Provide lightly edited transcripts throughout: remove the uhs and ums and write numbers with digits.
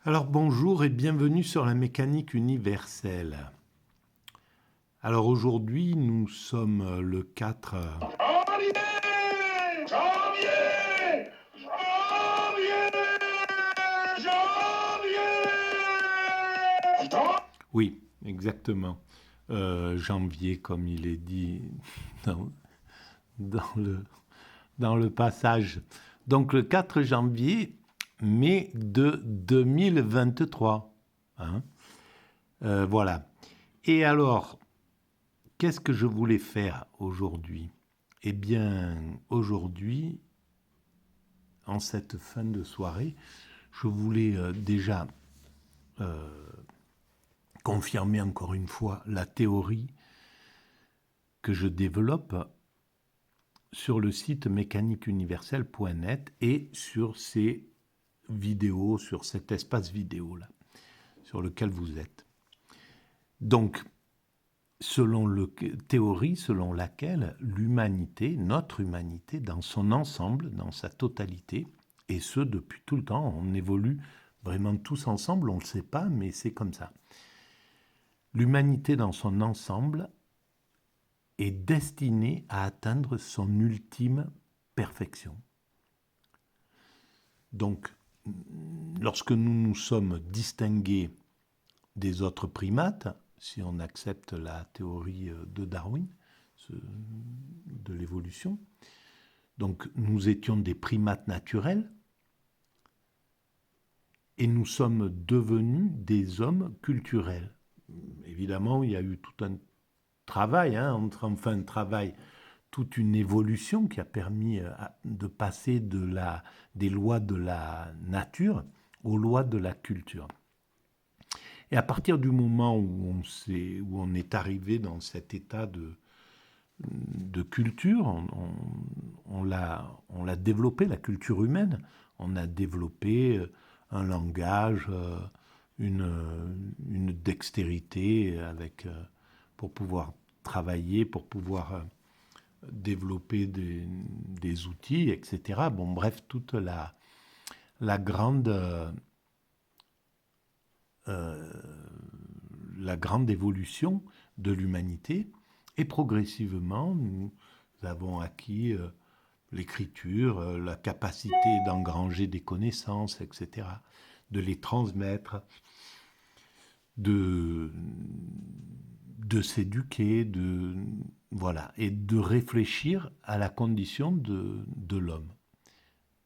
Alors bonjour et bienvenue sur la mécanique universelle. Alors aujourd'hui nous sommes le 4... Janvier! Janvier! Janvier! Janvier! Oui, exactement. Janvier comme il est dit dans, dans le, dans le passage. Donc le 4 janvier, mai de 2023. Hein. Voilà. Et alors, qu'est-ce que je voulais faire aujourd'hui? Eh bien, aujourd'hui, en cette fin de soirée, je voulais déjà confirmer encore une fois la théorie que je développe sur le site mécaniqueuniverselle.net et sur ces vidéos, sur cet espace vidéo-là, sur lequel vous êtes. Donc, théorie selon laquelle l'humanité, notre humanité, dans son ensemble, dans sa totalité, et ce depuis tout le temps, on évolue vraiment tous ensemble, on ne le sait pas, mais c'est comme ça. L'humanité dans son ensemble est destinée à atteindre son ultime perfection. Donc, lorsque nous nous sommes distingués des autres primates, si on accepte la théorie de Darwin, de l'évolution, donc nous étions des primates naturels et nous sommes devenus des hommes culturels. Évidemment, il y a eu tout un travail, toute une évolution qui a permis de passer des lois de la nature aux lois de la culture. Et à partir du moment où on est arrivé dans cet état de culture, on l'a développé, la culture humaine, on a développé un langage, une dextérité pour pouvoir travailler, pour pouvoir développer des outils, etc. Bon, bref, toute la grande évolution de l'humanité. Et progressivement, nous avons acquis l'écriture, la capacité d'engranger des connaissances, etc., de les transmettre, de s'éduquer, voilà, et de réfléchir à la condition de l'homme.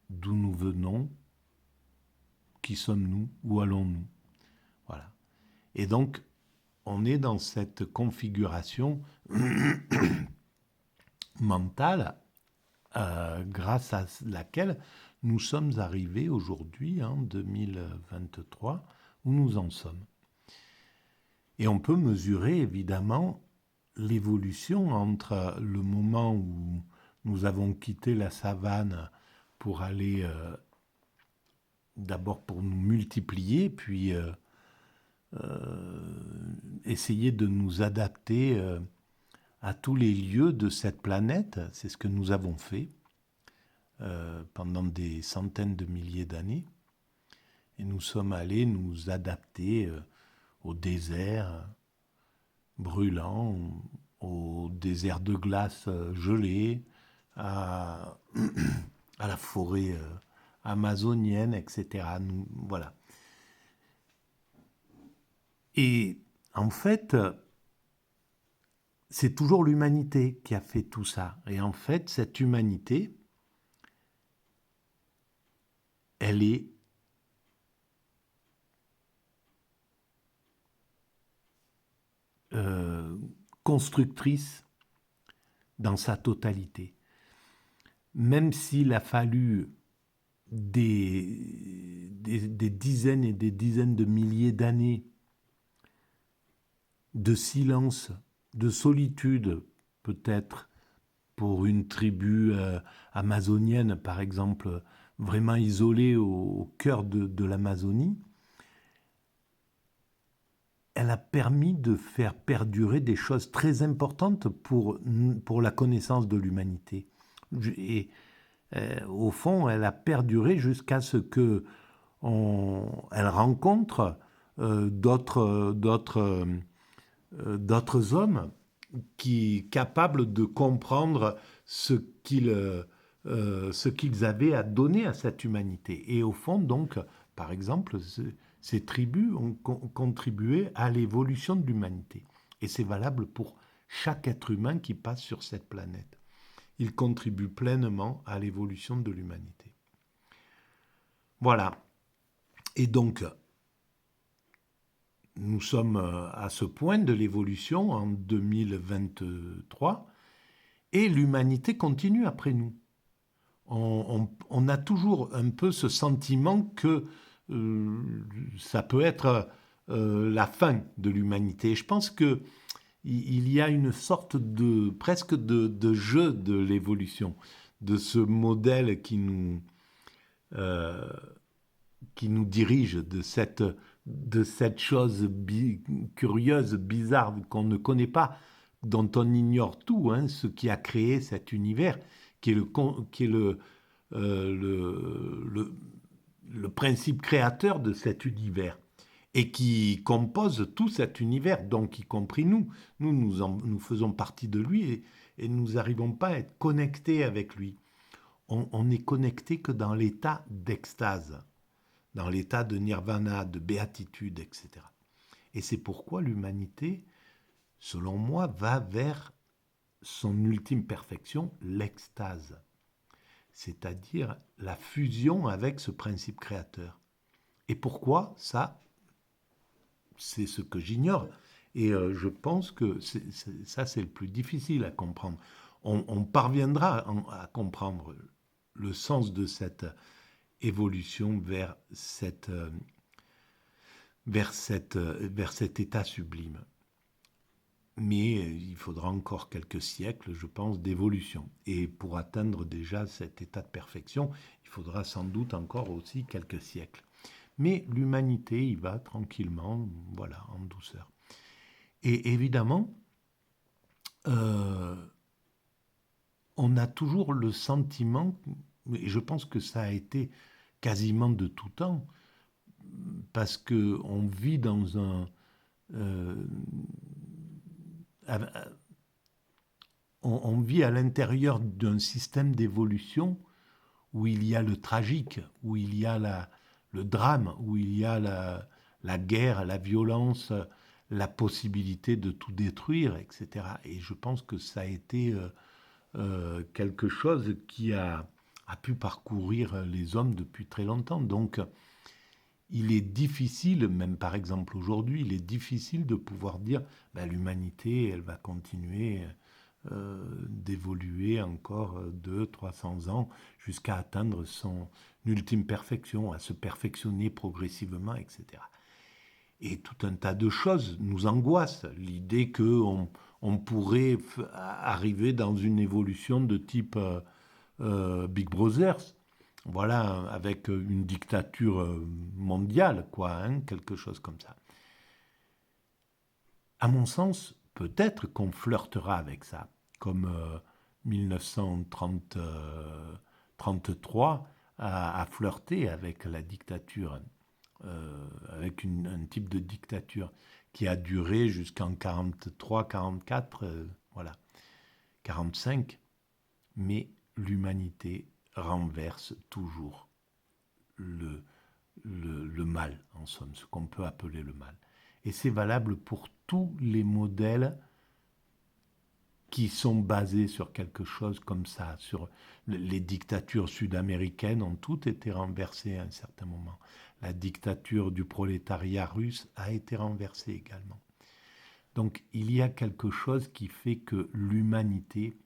D'où nous venons, qui sommes-nous, où allons-nous? Voilà. Et donc, on est dans cette configuration mentale grâce à laquelle nous sommes arrivés aujourd'hui, en 2023, où nous en sommes. Et on peut mesurer évidemment l'évolution entre le moment où nous avons quitté la savane pour aller d'abord pour nous multiplier, puis essayer de nous adapter à tous les lieux de cette planète. C'est ce que nous avons fait pendant des centaines de milliers d'années. Et nous sommes allés nous adapter au désert brûlant, au désert de glace gelé, à la forêt amazonienne, etc. Voilà. Et en fait, c'est toujours l'humanité qui a fait tout ça. Et en fait, cette humanité, elle est constructrice dans sa totalité. Même s'il a fallu des dizaines et des dizaines de milliers d'années de silence, de solitude, peut-être pour une tribu amazonienne, par exemple, vraiment isolée au cœur de l'Amazonie, elle a permis de faire perdurer des choses très importantes pour la connaissance de l'humanité. Et au fond, elle a perduré jusqu'à ce que elle rencontre d'autres hommes capables de comprendre ce qu'ils avaient à donner à cette humanité. Et au fond, donc, par exemple, ces tribus ont contribué à l'évolution de l'humanité. Et c'est valable pour chaque être humain qui passe sur cette planète. Ils contribuent pleinement à l'évolution de l'humanité. Voilà. Et donc, nous sommes à ce point de l'évolution en 2023 et l'humanité continue après nous. On a toujours un peu ce sentiment que ça peut être la fin de l'humanité. Et je pense qu'il y a une sorte de presque de jeu de l'évolution, de ce modèle qui nous dirige, de cette chose curieuse, bizarre, qu'on ne connaît pas, dont on ignore tout, hein, ce qui a créé cet univers, qui est le principe créateur de cet univers, et qui compose tout cet univers, donc y compris nous. Nous faisons partie de lui, et nous n'arrivons pas à être connectés avec lui. On n'est connecté que dans l'état d'extase, dans l'état de nirvana, de béatitude, etc. Et c'est pourquoi l'humanité, selon moi, va vers son ultime perfection, l'extase, c'est-à-dire la fusion avec ce principe créateur. Et pourquoi ça, c'est ce que j'ignore. Et je pense que ça, c'est le plus difficile à comprendre. On parviendra à comprendre le sens de cette évolution vers cet état sublime. Mais il faudra encore quelques siècles, je pense, d'évolution. Et pour atteindre déjà cet état de perfection, il faudra sans doute encore aussi quelques siècles. Mais l'humanité y va tranquillement, voilà, en douceur. Et évidemment, on a toujours le sentiment, et je pense que ça a été quasiment de tout temps, parce qu'on vit dans on vit à l'intérieur d'un système d'évolution où il y a le tragique, où il y a le drame, où il y a la guerre, la violence, la possibilité de tout détruire, etc. Et je pense que ça a été quelque chose qui a pu parcourir les hommes depuis très longtemps. Donc, il est difficile, même par exemple aujourd'hui, il est difficile de pouvoir dire l'humanité, elle va continuer d'évoluer encore 200-300 ans jusqu'à atteindre son ultime perfection, à se perfectionner progressivement, etc. Et tout un tas de choses nous angoissent. L'idée qu'on pourrait arriver dans une évolution de type Big Brothers, voilà, avec une dictature mondiale, quoi, hein, quelque chose comme ça. À mon sens, peut-être qu'on flirtera avec ça, comme 1933 a flirté avec la dictature, avec un type de dictature qui a duré jusqu'en 43, 44, voilà, 45, mais l'humanité renverse toujours le mal, en somme, ce qu'on peut appeler le mal. Et c'est valable pour tous les modèles qui sont basés sur quelque chose comme ça. Sur les dictatures sud-américaines ont toutes été renversées à un certain moment. La dictature du prolétariat russe a été renversée également. Donc il y a quelque chose qui fait que l'humanité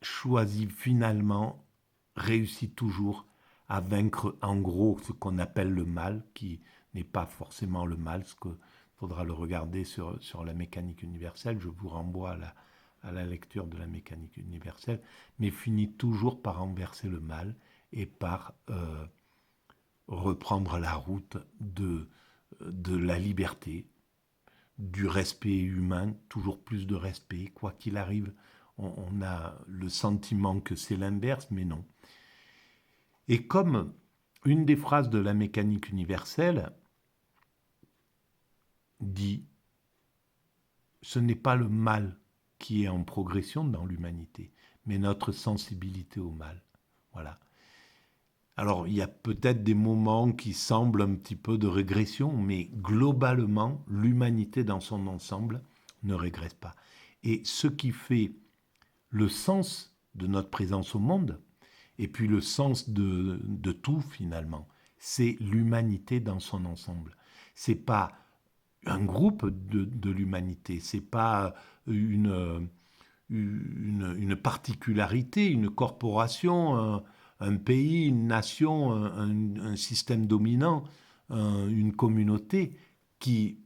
choisit finalement, réussit toujours à vaincre en gros ce qu'on appelle le mal, qui n'est pas forcément le mal, ce qu'il faudra le regarder sur la mécanique universelle. Je vous renvoie à la lecture de la mécanique universelle, mais finit toujours par renverser le mal et par reprendre la route de la liberté, du respect humain, toujours plus de respect, quoi qu'il arrive. On a le sentiment que c'est l'inverse, mais non. Et comme une des phrases de la mécanique universelle dit « ce n'est pas le mal qui est en progression dans l'humanité, mais notre sensibilité au mal ». Voilà. Alors, il y a peut-être des moments qui semblent un petit peu de régression, mais globalement, l'humanité dans son ensemble ne régresse pas. Et ce qui fait le sens de notre présence au monde, et puis le sens de tout finalement, c'est l'humanité dans son ensemble. C'est pas un groupe de l'humanité, c'est pas une particularité, une corporation, un pays, une nation, un système dominant, une communauté qui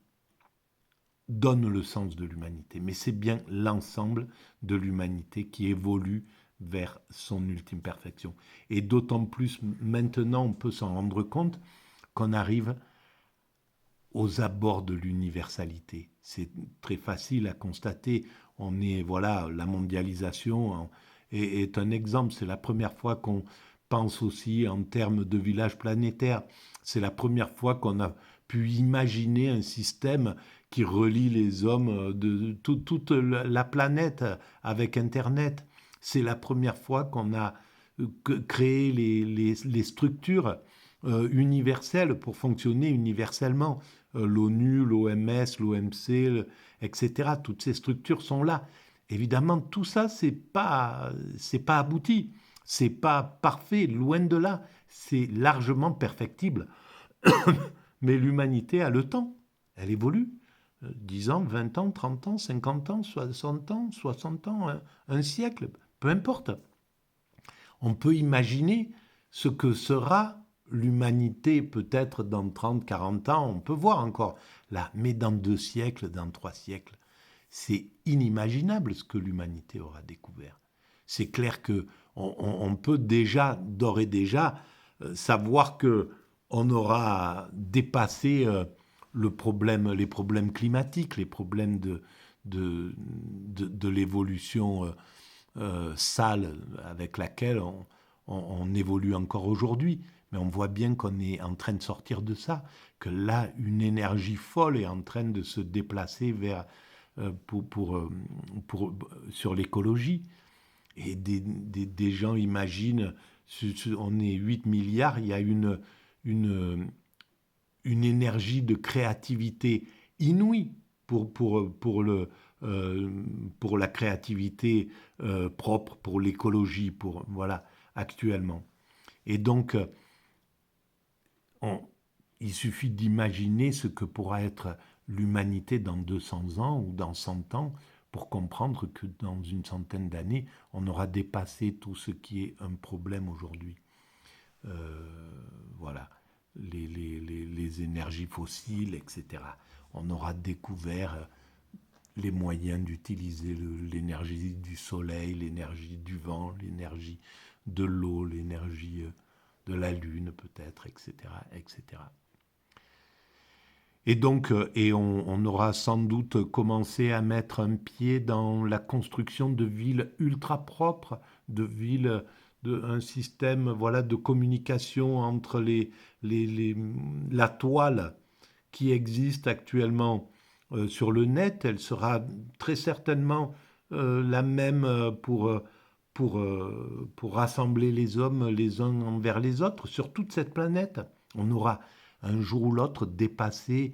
donne le sens de l'humanité. Mais c'est bien l'ensemble de l'humanité qui évolue vers son ultime perfection. Et d'autant plus maintenant, on peut s'en rendre compte qu'on arrive aux abords de l'universalité. C'est très facile à constater. On est, voilà, la mondialisation est un exemple. C'est la première fois qu'on pense aussi en termes de village planétaire. C'est la première fois qu'on a pu imaginer un système qui relie les hommes de toute la planète avec Internet. C'est la première fois qu'on a créé les structures universelles pour fonctionner universellement. L'ONU, l'OMS, l'OMC, etc. Toutes ces structures sont là. Évidemment, tout ça, c'est pas abouti, c'est pas parfait, loin de là. C'est largement perfectible. Mais l'humanité a le temps, elle évolue. 10 ans, 20 ans, 30 ans, 50 ans, 60 ans, 60 ans, un siècle, peu importe. On peut imaginer ce que sera l'humanité peut-être dans 30, 40 ans, on peut voir encore là, mais dans 2 siècles, dans 3 siècles, c'est inimaginable ce que l'humanité aura découvert. C'est clair que on peut déjà, d'ores et déjà, savoir que on aura dépassé les problèmes climatiques, les problèmes de l'évolution sale avec laquelle on évolue encore aujourd'hui. Mais on voit bien qu'on est en train de sortir de ça, que là, une énergie folle est en train de se déplacer vers, sur l'écologie. Et des gens imaginent, on est 8 milliards, il y a une énergie de créativité inouïe pour la créativité propre, pour l'écologie, voilà, actuellement. Et donc, il suffit d'imaginer ce que pourra être l'humanité dans 200 ans ou dans 100 ans pour comprendre que dans une centaine d'années, on aura dépassé tout ce qui est un problème aujourd'hui. Voilà, les énergies fossiles, etc. On aura découvert les moyens d'utiliser l'énergie du soleil, l'énergie du vent, l'énergie de l'eau, l'énergie de la lune peut-être, etc., etc. Et donc, on aura sans doute commencé à mettre un pied dans la construction de villes ultra propres, de villes, un système, voilà, de communication entre la toile qui existe actuellement sur le net. Elle sera très certainement la même pour rassembler les hommes les uns envers les autres sur toute cette planète. On aura un jour ou l'autre dépassé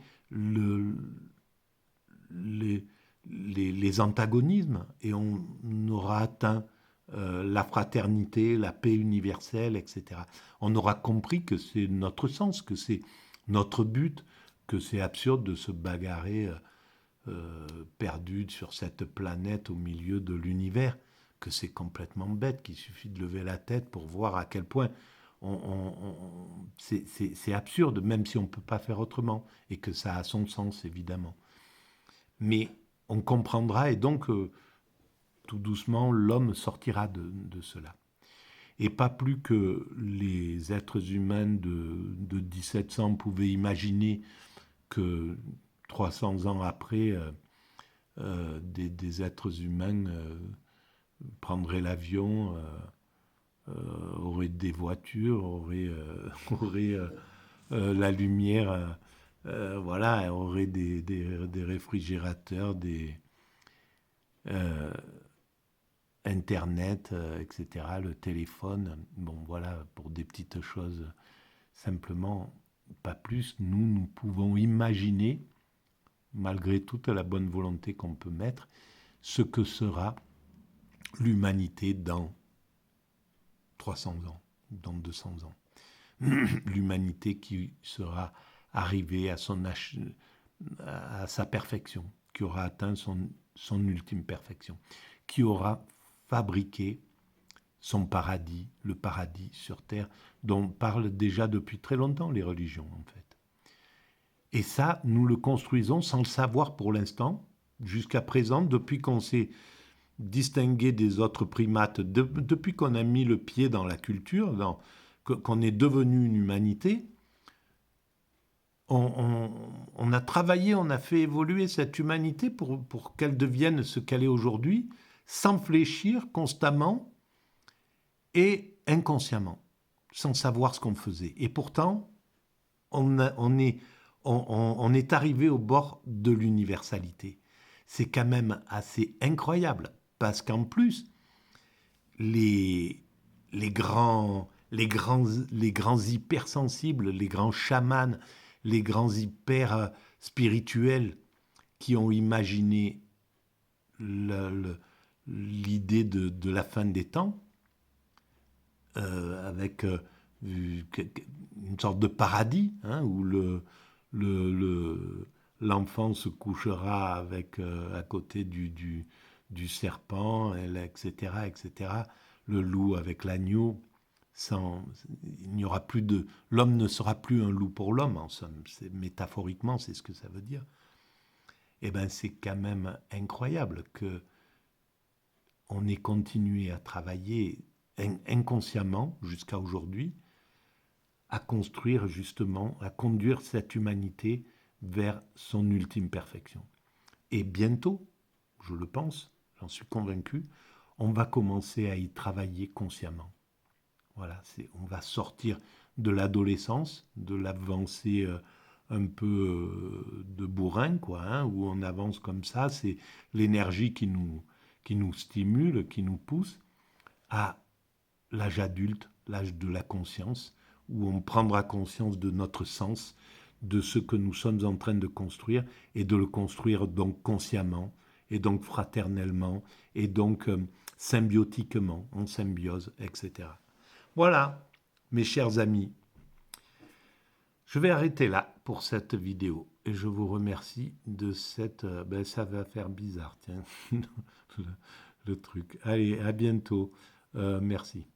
les antagonismes et on aura atteint la fraternité, la paix universelle, etc. On aura compris que c'est notre sens, que c'est notre but, que c'est absurde de se bagarrer perdu sur cette planète au milieu de l'univers, que c'est complètement bête, qu'il suffit de lever la tête pour voir à quel point c'est absurde, même si on ne peut pas faire autrement, et que ça a son sens, évidemment. Mais on comprendra, et donc, tout doucement, l'homme sortira de cela. Et pas plus que les êtres humains de 1700 pouvaient imaginer que 300 ans après, des êtres humains prendraient l'avion aurait des voitures, aurait la lumière, voilà, aurait des réfrigérateurs, euh, Internet, etc., le téléphone. Bon, voilà, pour des petites choses, simplement, pas plus. Nous pouvons imaginer, malgré toute la bonne volonté qu'on peut mettre, ce que sera l'humanité dans 300 ans, dans 200 ans. L'humanité qui sera arrivée à sa perfection, qui aura atteint son ultime perfection, qui aura fabriqué son paradis, le paradis sur terre, dont parlent déjà depuis très longtemps les religions en fait. Et ça, nous le construisons sans le savoir pour l'instant, jusqu'à présent, depuis qu'on s'est distingué des autres primates, depuis qu'on a mis le pied dans la culture, qu'on est devenu une humanité. On a travaillé, on a fait évoluer cette humanité pour qu'elle devienne ce qu'elle est aujourd'hui, sans fléchir constamment et inconsciemment, sans savoir ce qu'on faisait. Et pourtant, on est arrivé au bord de l'universalité. C'est quand même assez incroyable, parce qu'en plus, les grands hypersensibles, les grands chamans, les grands hyper spirituels qui ont imaginé l'idée de la fin des temps, avec une sorte de paradis, hein, où l'enfant se couchera à côté du serpent, etc., etc., le loup avec l'agneau. Il n'y aura plus l'homme ne sera plus un loup pour l'homme, en somme. Métaphoriquement, c'est ce que ça veut dire. Eh bien, c'est quand même incroyable que on ait continué à travailler inconsciemment jusqu'à aujourd'hui à construire justement, à conduire cette humanité vers son ultime perfection. Et bientôt, je le pense, j'en suis convaincu, on va commencer à y travailler consciemment. Voilà, on va sortir de l'adolescence, de l'avancée un peu de bourrin, quoi, hein, où on avance comme ça, c'est l'énergie qui nous stimule, qui nous pousse, à l'âge adulte, l'âge de la conscience, où on prendra conscience de notre sens, de ce que nous sommes en train de construire, et de le construire donc consciemment, et donc fraternellement, et donc symbiotiquement, en symbiose, etc. Voilà, mes chers amis, je vais arrêter là pour cette vidéo, et je vous remercie de cette... ça va faire bizarre, tiens, le truc. Allez, à bientôt. Merci.